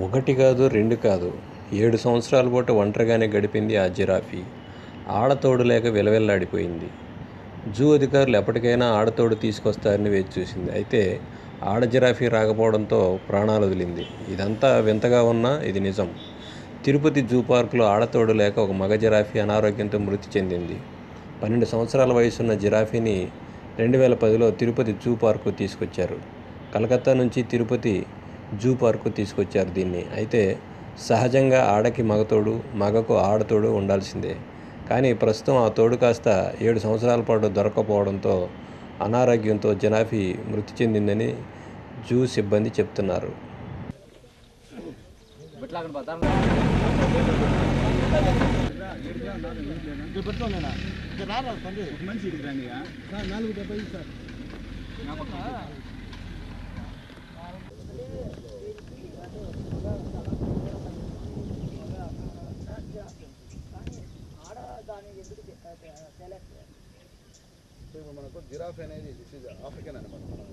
ఒకటి కాదు, రెండు కాదు, 7 సంవత్సరాల పాటు ఒంటరిగానే గడిపింది ఆ జిరాఫీ. ఆడతోడు లేక విలవిల్లాడిపోయింది. జూ అధికారులు ఎప్పటికైనా ఆడతోడు తీసుకొస్తారని వేచిచూసింది. అయితే ఆడ జిరాఫీ రాకపోవడంతో ప్రాణాలొదిలింది. ఇదంతా వింతగా ఉన్నా ఇది నిజం. తిరుపతి జూ పార్కులో ఆడతోడు లేక ఒక మగ జిరాఫీ అనారోగ్యంతో మృతి చెందింది. 12 సంవత్సరాల వయసున్న జిరాఫీని 2010లో తిరుపతి జూ పార్కుకు తీసుకొచ్చారు. కలకత్తా నుంచి తిరుపతి జూ పార్కు తీసుకొచ్చారు దీన్ని. అయితే సహజంగా ఆడకి మగతోడు, మగకు ఆడతోడు ఉండాల్సిందే. కానీ ప్రస్తుతం ఆ తోడు కాస్త 7 సంవత్సరాల పాటు దొరక్కపోవడంతో అనారోగ్యంతో జిరాఫీ మృతి చెందిందని జూ సిబ్బంది చెబుతున్నారు. మనకు జిరాఫ్ అనేది దిస్ ఈజ్ ఆఫ్రికన్ అనమాట.